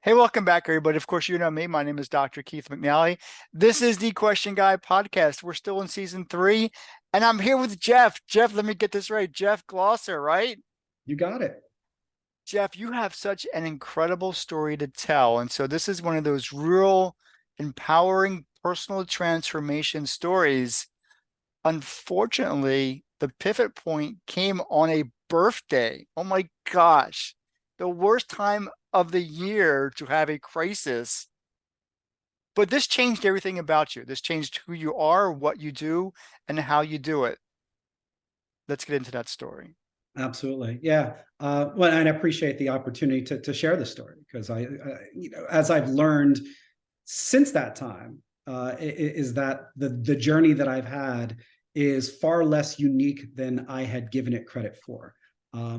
Hey, welcome back, everybody. Of course, you know me. My name is Dr. Keith McNally. This is the Question Guy podcast. We're still in season 3, and I'm here with Jeff. Jeff, let me get this right. Jeff Glauser, right? You got it. Jeff, you have such an incredible story to tell. And so this is one of those real empowering personal transformation stories. Unfortunately, the pivot point came on a birthday. Oh my gosh. The worst time of the year to have a crisis. But this changed everything about you. This changed who you are, what you do, and how you do it. Let's get into that story. Absolutely. Yeah. Well, and I appreciate the opportunity to share the story because as I've learned since that time, is that the journey that I've had is far less unique than I had given it credit for,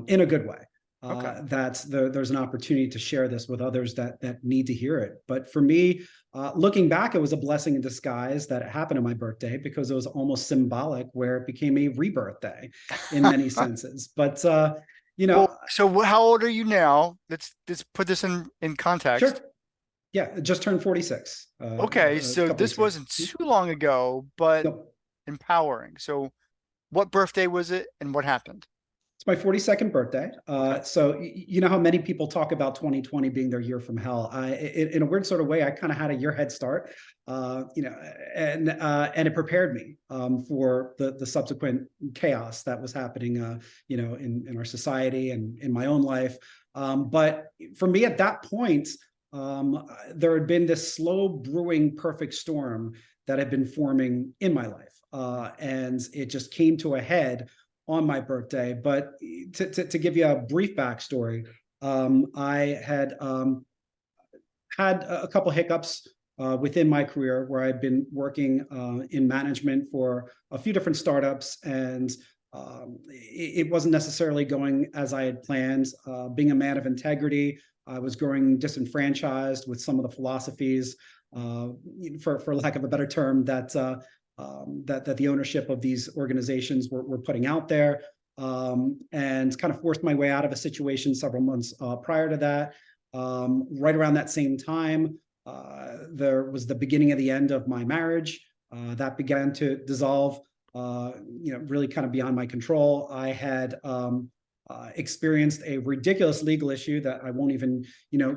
in a good way. Okay. There's an opportunity to share this with others that need to hear it. But for me, looking back, it was a blessing in disguise that it happened on my birthday because it was almost symbolic, where it became a rebirth day in many senses. But you Well, know, so how old are you now? Let's put this in sure, context. yeah, it just turned 46 Okay, a so couple this weeks ago. wasn't too long ago, but No, empowering. So what birthday was it and what happened? it's my 42nd birthday. Okay. So you know how many people talk about 2020 being their year from hell. In a weird sort of way, I kind of had a year head start, and it prepared me for the subsequent chaos that was happening, in our society and in my own life. But for me, at that point, there had been this slow brewing perfect storm that had been forming in my life, and it just came to a head on my birthday. But to give you a brief backstory, I had a couple hiccups within my career where I'd been working in management for a few different startups, and it wasn't necessarily going as I had planned. Being a man of integrity, I was growing disenfranchised with some of the philosophies, for lack of a better term, that the ownership of these organizations were putting out there, and kind of forced my way out of a situation several months prior to that. Right around that same time, there was the beginning of the end of my marriage that began to dissolve. Really kind of beyond my control. I had experienced a ridiculous legal issue that I won't even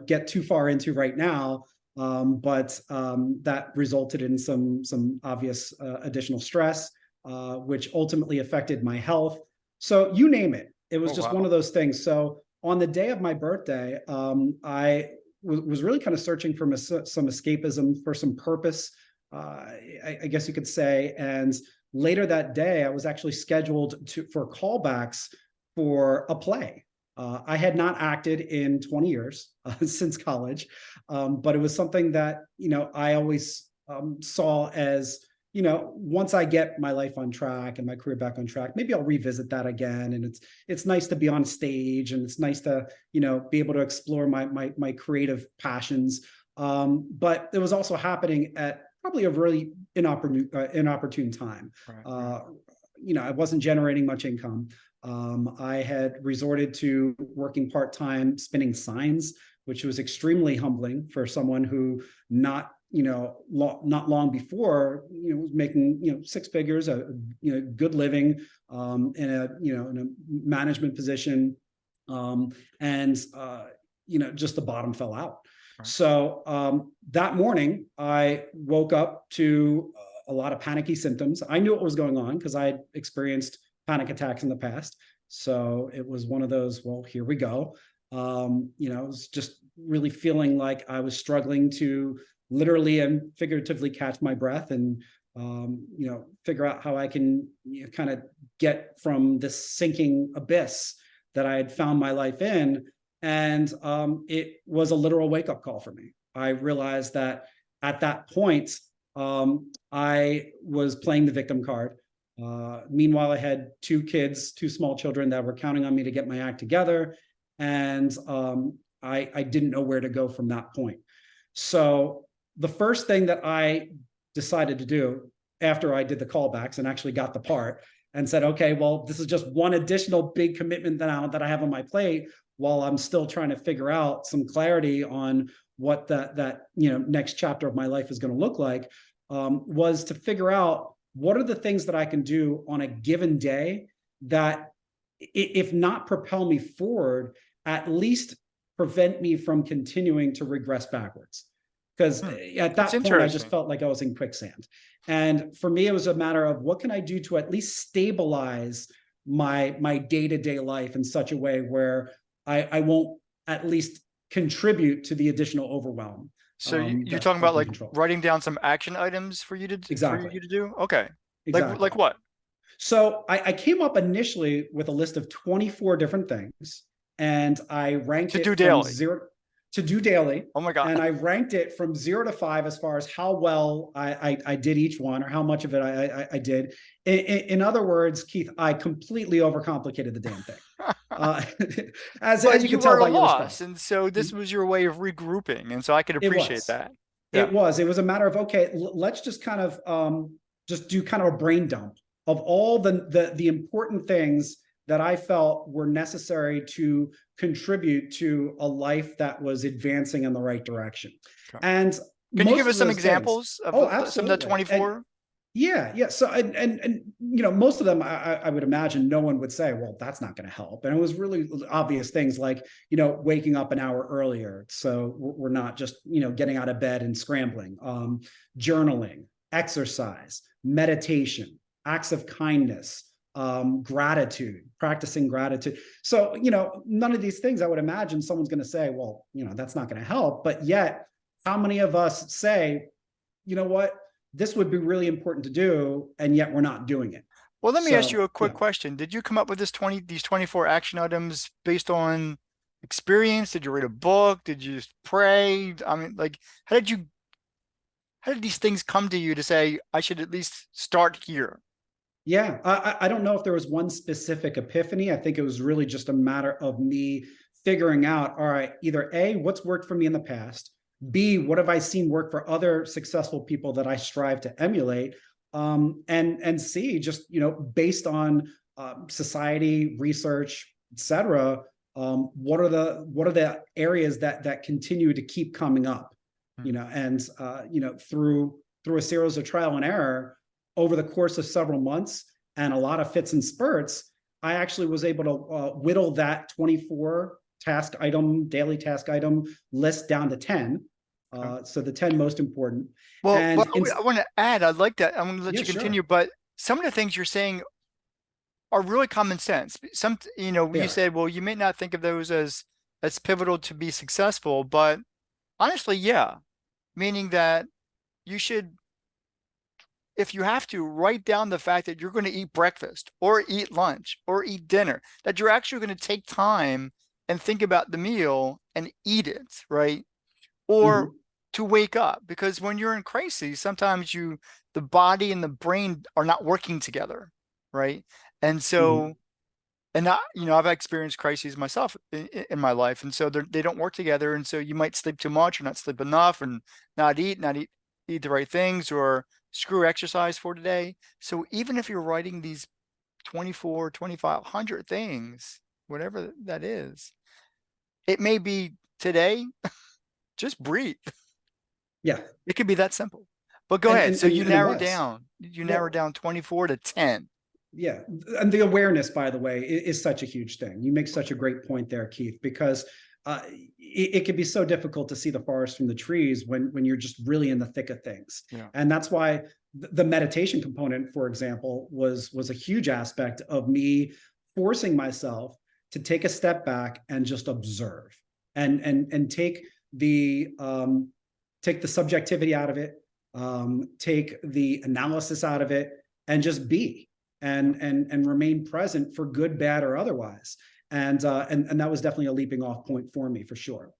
get too far into right now, but that resulted in some obvious additional stress, which ultimately affected my health. So you name it, it was Oh, just one wow. of those things. So on the day of my birthday, I was really kind of searching for some escapism, for some purpose, I guess you could say. And later that day, I was actually scheduled for callbacks for a play. I had not acted in 20 years since college, but it was something that I always saw as, once I get my life on track and my career back on track, maybe I'll revisit that again. And it's nice to be on stage, and it's nice to be able to explore my creative passions. But it was also happening at probably a really inopportune time. Right, right. Uh, I wasn't generating much income. I had resorted to working part-time spinning signs, which was extremely humbling for someone who not long before was making six figures, a good living, in a management position, and just the bottom fell out. Right. So that morning, I woke up to a lot of panicky symptoms. I knew what was going on because I had experienced panic attacks in the past. So it was one of those, well, here we go. It was just really feeling like I was struggling to literally and figuratively catch my breath, and figure out how I can kind of get from this sinking abyss that I had found my life in. And it was a literal wake up call for me. I realized that at that point, I was playing the victim card. Meanwhile, I had two kids, two small children that were counting on me to get my act together. And I didn't know where to go from that point. So the first thing that I decided to do after I did the callbacks and actually got the part and said, okay, well, this is just one additional big commitment that I have on my plate. while I'm still trying to figure out some clarity on what that next chapter of my life is going to look like, was to figure out what are the things that I can do on a given day that, if not propel me forward, at least prevent me from continuing to regress backwards. Because at That's that point, I just interesting. felt like I was in quicksand. And for me, it was a matter of what can I do to at least stabilize my day-to-day life in such a way where I won't at least contribute to the additional overwhelm So you're that's talking about taking like control. writing down some action items for Exactly. you to do? Okay. Exactly. Like what? So I came up initially with a list of 24 different things, and I ranked To do it from daily. zero to do daily. Oh my God. And I ranked it from 0 to 5 as far as how well I did each one, or how much of it I did. In other words, Keith, I completely overcomplicated the damn thing. Uh, as But you you can tell were a by your response. loss, and so this was your way of regrouping, and so I could It appreciate was. that. It Yeah. was. It was a matter of, okay, let's just kind of just do kind of a brain dump of all the important things that I felt were necessary to contribute to a life that was advancing in the right direction. Okay. And Can you give most us of some those things, examples of oh, some of the absolutely. And 24? yeah, yeah. So and most of them, I would imagine no one would say, well, that's not going to help. And it was really obvious things like, waking up an hour earlier, so we're not just getting out of bed and scrambling. Journaling, exercise, meditation, acts of kindness, gratitude, practicing gratitude. So none of these things I would imagine someone's going to say, well, that's not going to help. But yet, how many of us say, you know what? This would be really important to do, and yet we're not doing it. Well, let me ask you So a quick question. Did you come up with these 24 action items based on experience? Did you read a book? Did you just pray? I mean, like, how did these things come to you to say, I should at least start here? yeah, I don't know if there was one specific epiphany. I think it was really just a matter of me figuring out, all right, either A, what's worked for me in the past, B, what have I seen work for other successful people that I strive to emulate, and C, just based on society, research, etc. What are the areas that continue to keep coming up, Hmm. and through a series of trial and error over the course of several months and a lot of fits and spurts, I actually was able to whittle that 24 daily task item list down to 10. Okay. So the 10 most important. Well, And I want to add, I'd like that. I'm going to let yeah, you continue, sure. but some of the things you're saying are really common sense. They You are. said, well, you may not think of those as pivotal to be successful, but honestly, yeah, meaning that you should, if you have to, write down the fact that you're going to eat breakfast or eat lunch or eat dinner, that you're actually going to take time and think about the meal and eat it, right? Or Mm-hmm. to wake up, because when you're in crisis, sometimes the body and the brain are not working together, right? And Mm-hmm. so, and I've experienced crises myself in my life, and so they don't work together, and so you might sleep too much or not sleep enough, and not eat the right things, or screw exercise for today. So even if you're writing these 24, 2,500 things, whatever that is, it may be today, just breathe. Yeah. It could be that simple. But go And, ahead. and So and and it was. you narrow Well, down 24 to 10. yeah. And the awareness, by the way, is such a huge thing. You make such a great point there, Keith, because it can be so difficult to see the forest from the trees when you're just really in the thick of things. Yeah. And that's why the meditation component, for example, was a huge aspect of me forcing myself to take a step back and just observe, and take the subjectivity out of it, take the analysis out of it, and just be, and remain present for good, bad, or otherwise. And that was definitely a leaping off point for me, for sure.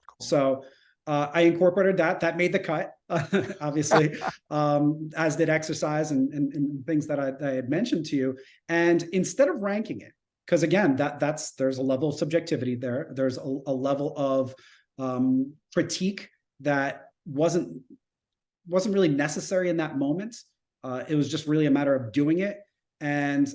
Cool. So I incorporated that. That made the cut, obviously, as did exercise and things that I had mentioned to you. And instead of ranking it, because again, there's a level of subjectivity there. There's a level of critique that wasn't really necessary in that moment. It was just really a matter of doing it, and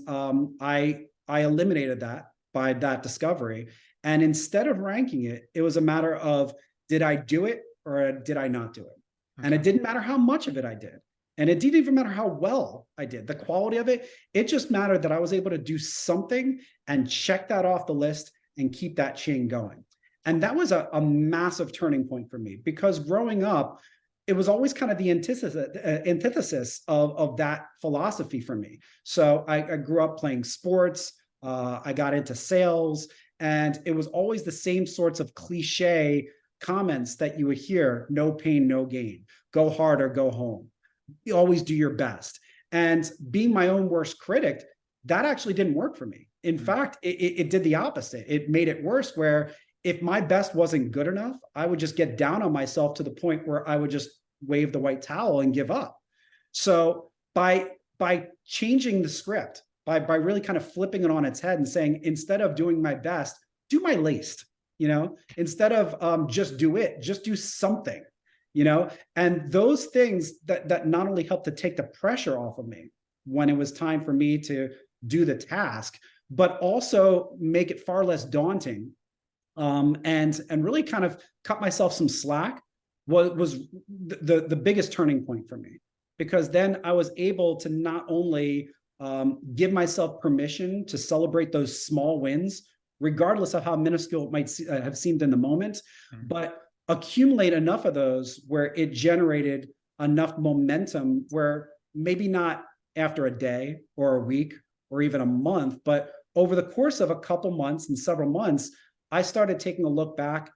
I eliminated that by that discovery. And instead of ranking it, it was a matter of, did I do it or did I not do it? And Okay. it didn't matter how much of it I did. And it didn't even matter how well I did, the quality of it. It just mattered that I was able to do something and check that off the list and keep that chain going. And that was a massive turning point for me, because growing up, it was always kind of the antithesis of that philosophy for me. So I grew up playing sports. I got into sales, and it was always the same sorts of cliche comments that you would hear: no pain, no gain, go hard or go home, you always do your best. And being my own worst critic, that actually didn't work for me. In fact, it did the opposite. It made it worse, where if my best wasn't good enough, I would just get down on myself to the point where I would just wave the white towel and give up. So by changing the script, by really kind of flipping it on its head and saying, instead of doing my best, do my least, instead of just do it, just do something, and those things that not only helped to take the pressure off of me when it was time for me to do the task, but also make it far less daunting, and really kind of cut myself some slack, was the biggest turning point for me. Because then I was able to not only give myself permission to celebrate those small wins, regardless of how minuscule it might have seemed in the moment, but accumulate enough of those where it generated enough momentum where maybe not after a day or a week or even a month, but over the course of a couple months and several months, I started taking a look back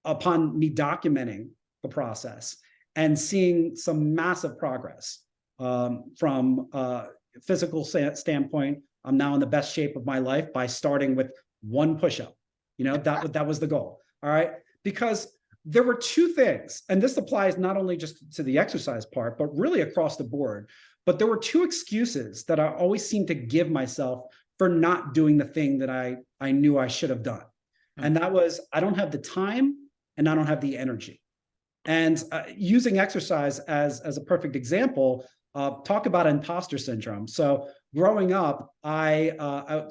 upon me documenting the process and seeing some massive progress, from a physical standpoint. I'm now in the best shape of my life by starting with one push-up. That was the goal. All right. Because there were two things, and this applies not only just to the exercise part, but really across the board. But there were two excuses that I always seemed to give myself for not doing the thing that I knew I should have done. And that was, I don't have the time and I don't have the energy. And using exercise as a perfect example, talk about imposter syndrome. So growing up, I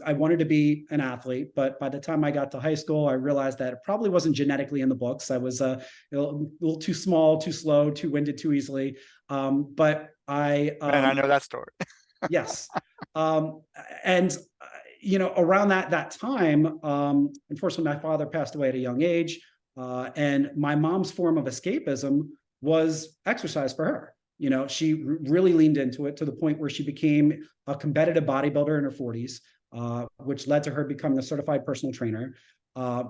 wanted to be an athlete, but by the time I got to high school, I realized that it probably wasn't genetically in the books. I was a little too small, too slow, too winded, too easily. But And I know that story. yes, and around that time, unfortunately, my father passed away at a young age, and my mom's form of escapism was exercise for her. She really leaned into it to the point where she became a competitive bodybuilder in her 40s, which led to her becoming a certified personal trainer.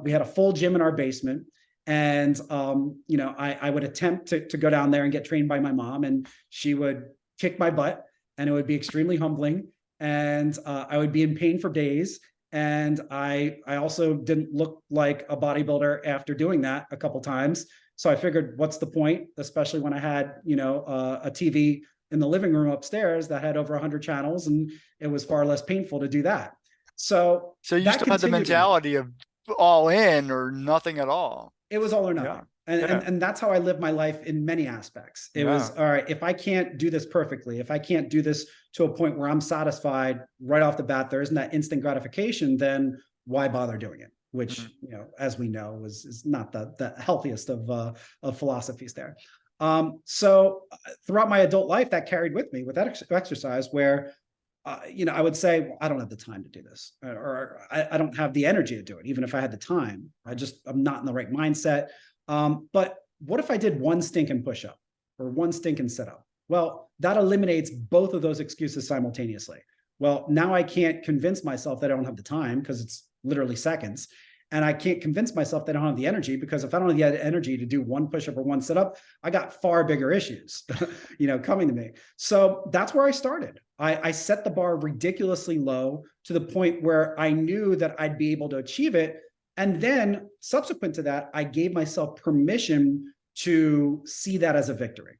We had a full gym in our basement. And, I would attempt to go down there and get trained by my mom, and she would kick my butt, and it would be extremely humbling. And I would be in pain for days. And I also didn't look like a bodybuilder after doing that a couple times. So I figured, what's the point, especially when I had, a TV in the living room upstairs that had over 100 channels, and it was far less painful to do that. So So you that still had the continued in me. mentality of all in or nothing at all. It was all or Yeah. nothing. And that's how I lived my life in many aspects. It was, Yeah. all right, if I can't do this perfectly, if I can't do this to a point where I'm satisfied right off the bat, there isn't that instant gratification, then why bother doing it? Which, as we know, is not the healthiest of philosophies there. So throughout my adult life, that carried with me with that exercise, where I would say, well, I don't have the time to do this, or I don't have the energy to do it. Even if I had the time, I'm not in the right mindset. But what if I did one stinking push-up or one stinking sit-up? Well, that eliminates both of those excuses simultaneously. Well, now I can't convince myself that I don't have the time, because it's literally seconds. And I can't convince myself that I don't have the energy, because if I don't have the energy to do one push-up or one sit-up, I got far bigger issues, coming to me. So that's where I started. I set the bar ridiculously low, to the point where I knew that I'd be able to achieve it. And then subsequent to that, I gave myself permission to see that as a victory.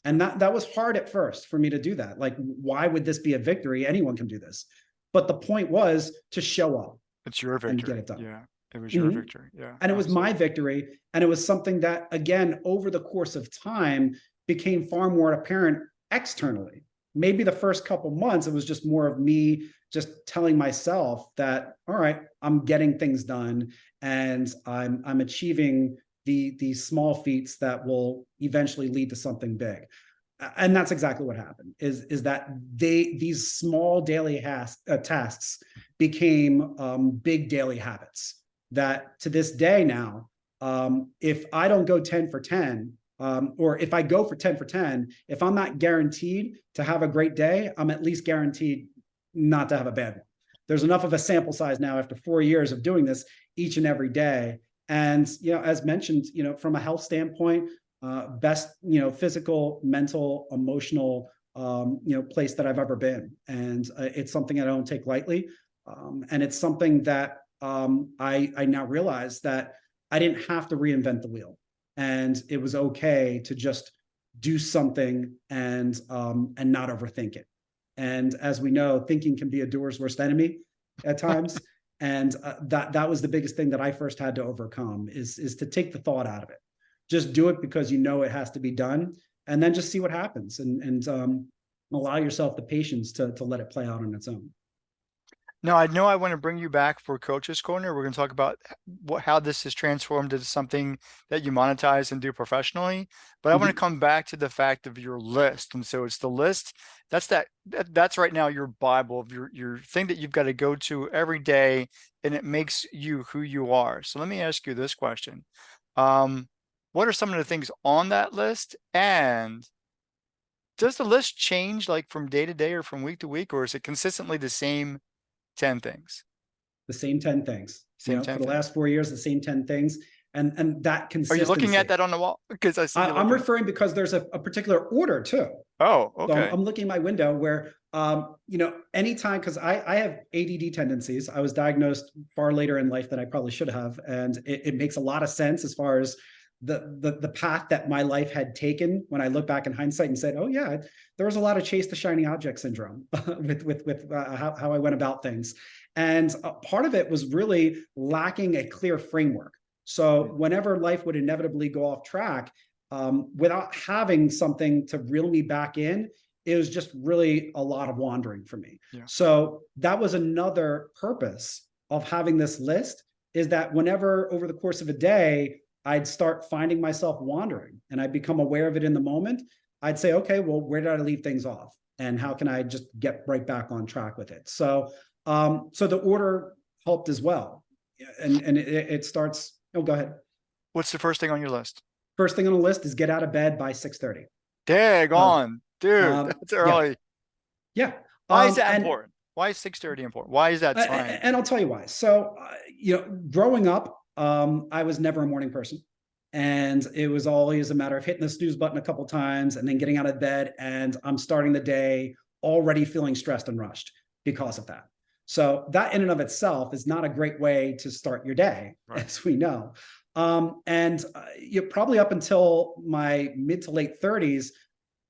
And that was hard at first for me to do that. Like, why would this be a victory? Anyone can do this. But the point was to show up It's your and get victory. it done. Yeah. It was your victory. Yeah. And it was Absolutely. my victory. And it was something that, again, over the course of time, became far more apparent externally. maybe the first couple months, it was just more of me just telling myself that, all right, I'm getting things done and I'm achieving these small feats that will eventually lead to something big. And that's exactly what happened is that these small daily tasks became big daily habits that to this day now, if I don't go 10 for 10, or if I go for 10 for 10, if I'm not guaranteed to have a great day, I'm at least guaranteed not to have a bad one. There's enough of a sample size now after 4 years of doing this each and every day. And, as mentioned, from a health standpoint, best, physical, mental, emotional, place that I've ever been. And it's something I don't take lightly. And it's something that I now realize that I didn't have to reinvent the wheel. And it was okay to just do something and not overthink it. And as we know, thinking can be a doer's worst enemy at times. And that was the biggest thing that I first had to overcome is to take the thought out of it. Just do it because it has to be done, and then just see what happens, and allow yourself the patience to let it play out on its own. Now, I know I want to bring you back for Coach's Corner. We're going to talk about how this is transformed into something that you monetize and do professionally. But I want to Mm-hmm. come back to the fact of your list. And so it's the list. That's right now your Bible of your thing that you've got to go to every day, and it makes you who you are. So let me ask you this question. What are some of the things on that list? And does the list change like from day to day or from week to week, or is it consistently the same 10 things? The same 10 things, Same for 10 the things. last 4 years, the same 10 things, and that Are you looking at consistency. that on the wall? Because I see you I'm looking at. referring because there's a particular order too. Oh, So okay. I'm looking at my window where, anytime, because I have ADD tendencies. I was diagnosed far later in life than I probably should have. And it makes a lot of sense as far as the path that my life had taken when I look back in hindsight and said, oh yeah, there was a lot of chase the shiny object syndrome with how I went about things. And part of it was really lacking a clear framework. So whenever life would inevitably go off track, without having something to reel me back in, it was just really a lot of wandering for me. Yeah. So that was another purpose of having this list, is that whenever over the course of a day, I'd start finding myself wandering and I'd become aware of it in the moment, I'd say, okay, well, where did I leave things off? And how can I just get right back on track with it? So, so the order helped as well. And it starts, oh, go ahead. What's the first thing on your list? First thing on the list is get out of bed by 6:30. Dag Uh, on, dude. That's yeah, early. yeah. Why is that And important? Why is 6:30 important? Why is that time? and I'll tell you why. So, growing up, I was never a morning person, and it was always a matter of hitting the snooze button a couple times and then getting out of bed, and I'm starting the day already feeling stressed and rushed because of that. So that in and of itself is not a great way to start your day, Right. as we know. And you probably up until my mid to late 30s,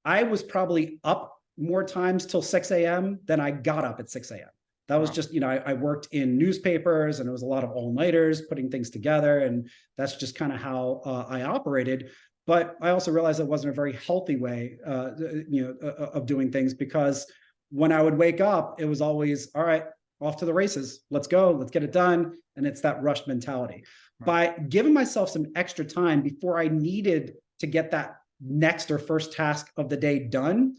I was probably up more times till 6 a.m. than I got up at 6 a.m. That was Wow. just, I worked in newspapers and it was a lot of all-nighters, putting things together. And that's just kind of how I operated. But I also realized it wasn't a very healthy way, of doing things, because when I would wake up, it was always, all right, off to the races. Let's go. Let's get it done. And it's that rushed mentality. Right. By giving myself some extra time before I needed to get that next or first task of the day done,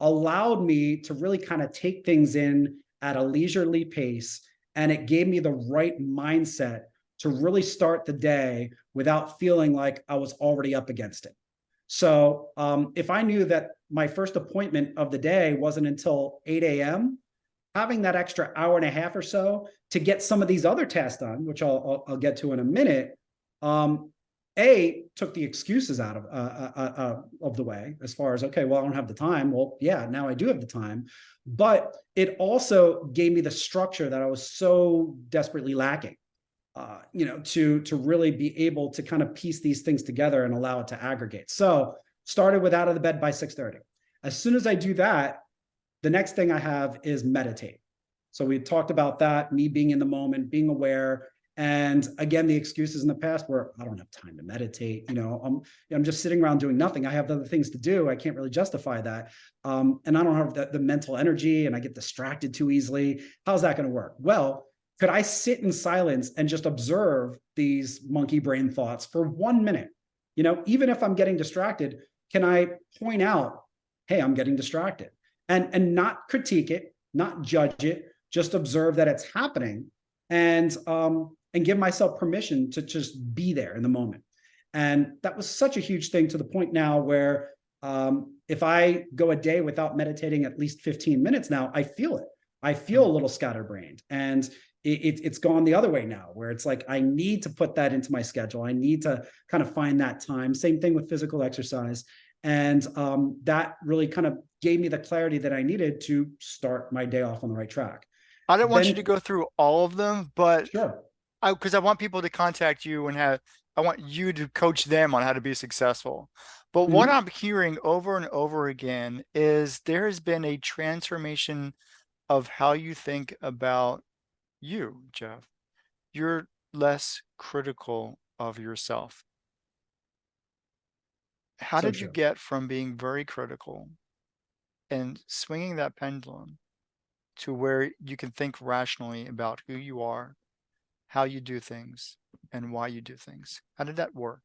allowed me to really kind of take things in at a leisurely pace. And it gave me the right mindset to really start the day without feeling like I was already up against it. So if I knew that my first appointment of the day wasn't until 8 a.m., having that extra hour and a half or so to get some of these other tasks done, which I'll get to in a minute, took the excuses out of the way, as far as, okay, well, I don't have the time. Well, yeah, now I do have the time. But it also gave me the structure that I was so desperately lacking, to really be able to kind of piece these things together and allow it to aggregate. So started with out of the bed by 6:30. As soon as I do that, the next thing I have is meditate. So we talked about that, me being in the moment, being aware. And again, the excuses in the past were, I don't have time to meditate. I'm just sitting around doing nothing. I have other things to do. I can't really justify that. And I don't have the mental energy, and I get distracted too easily. How's that going to work? Well, could I sit in silence and just observe these monkey brain thoughts for 1 minute? Even if I'm getting distracted, can I point out, hey, I'm getting distracted, and not critique it, not judge it, just observe that it's happening, and give myself permission to just be there in the moment. And that was such a huge thing, to the point now where if I go a day without meditating at least 15 minutes now, I feel it. I feel a little scatterbrained. And it's gone the other way now, where it's like, I need to put that into my schedule. I need to kind of find that time. Same thing with physical exercise. And that really kind of gave me the clarity that I needed to start my day off on the right track. I don't want you to Then, go through all of them, but sure. because I want people to contact you and I want you to coach them on how to be successful. But what Mhm. I'm hearing over and over again is there has been a transformation of how you think about you, Jeff. You're less critical of yourself. How So did you true. get from being very critical and swinging that pendulum to where you can think rationally about who you are, how you do things, and why you do things? How did that work?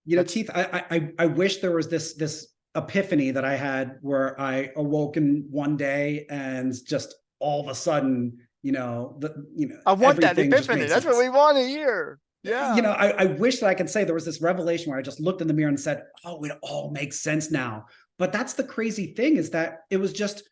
That's Keith, I wish there was this epiphany that I had, where I awoke in one day and just all of a sudden, I want that everything just epiphany. made That's what sense. we want to hear. Yeah. I wish that I could say there was this revelation where I just looked in the mirror and said, "Oh, it all makes sense now." But that's the crazy thing, is that it was just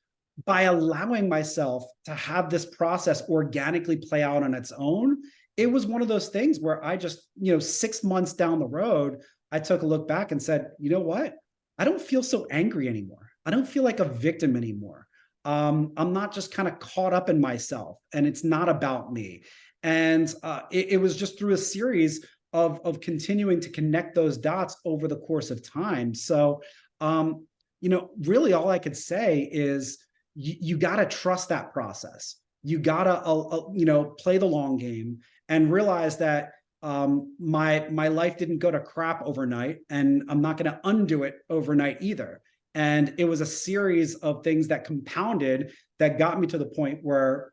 by allowing myself to have this process organically play out on its own. It was one of those things where I just, 6 months down the road, I took a look back and said, you know what? I don't feel so angry anymore. I don't feel like a victim anymore. I'm not just kind of caught up in myself, and it's not about me. And it was just through a series of continuing to connect those dots over the course of time. So, really all I could say is, you got to trust that process. You got to, play the long game, and realize that my life didn't go to crap overnight, and I'm not going to undo it overnight either. And it was a series of things that compounded, that got me to the point where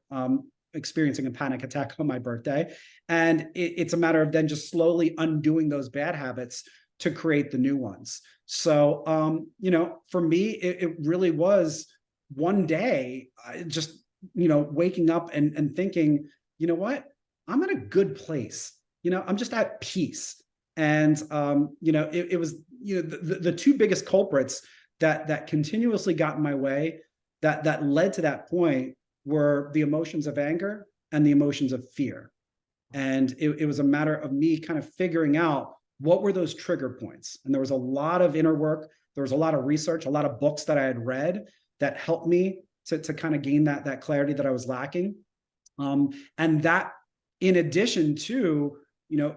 experiencing a panic attack on my birthday. And it's a matter of then just slowly undoing those bad habits to create the new ones. So, for me, it really was one day, just, waking up and thinking, you know what, I'm in a good place. I'm just at peace. And, it was, the two biggest culprits that continuously got in my way, that led to that point, were the emotions of anger and the emotions of fear. And it was a matter of me kind of figuring out what were those trigger points. And there was a lot of inner work. There was a lot of research, a lot of books that I had read that helped me to kind of gain that clarity that I was lacking. And that, in addition to,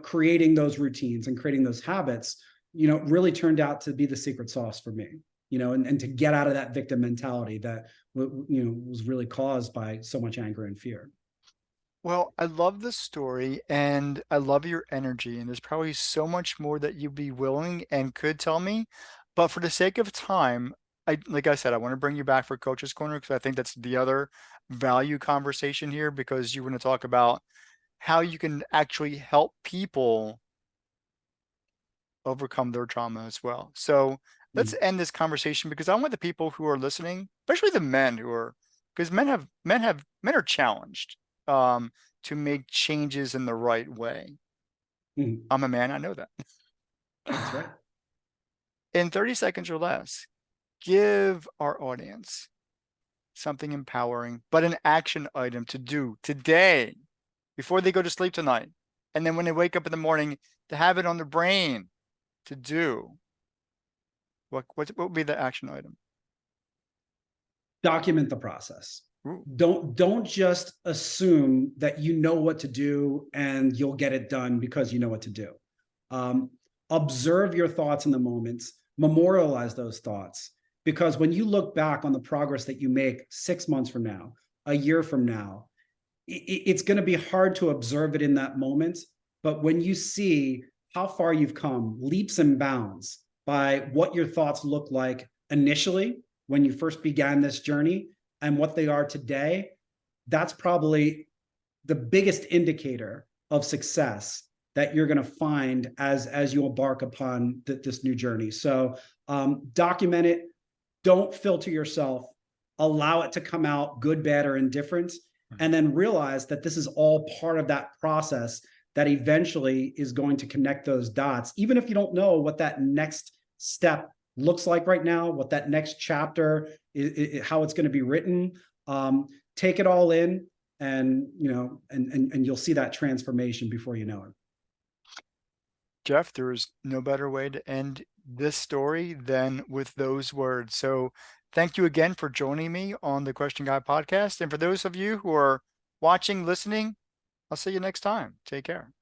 creating those routines and creating those habits, really turned out to be the secret sauce for me. And to get out of that victim mentality that was really caused by so much anger and fear. Well, I love the story and I love your energy. And there's probably so much more that you'd be willing and could tell me. But for the sake of time, like I said, I want to bring you back for Coach's Corner because I think that's the other value conversation here, because you want to talk about how you can actually help people overcome their trauma as well. So let's Mm. end this conversation, because I want the people who are listening, especially the men who are, because men are challenged to make changes in the right way. Mm. I'm a man, I know that. That's right. In 30 seconds or less, give our audience something empowering, but an action item to do today before they go to sleep tonight. And then when they wake up in the morning, to have it on their brain to do. What would be the action item? Document the process. Ooh. Don't just assume that you know what to do and you'll get it done because you know what to do. Um, Observe your thoughts in the moments, memorialize those thoughts, because when you look back on the progress that you make 6 months from now, a year from now, it's going to be hard to observe it in that moment. But when you see how far you've come, leaps and bounds, by what your thoughts look like initially when you first began this journey and what they are today, that's probably the biggest indicator of success that you're going to find as you embark upon this new journey. So document it. Don't filter yourself. Allow it to come out good, bad, or indifferent, and then realize that this is all part of that process that eventually is going to connect those dots. Even if you don't know what that next step looks like right now, what that next chapter how it's going to be written, take it all in, and you'll see that transformation before you know it. Jeff, there is no better way to end this story than with those words. So thank you again for joining me on the Question Guy podcast. And for those of you who are watching, listening, I'll see you next time. Take care.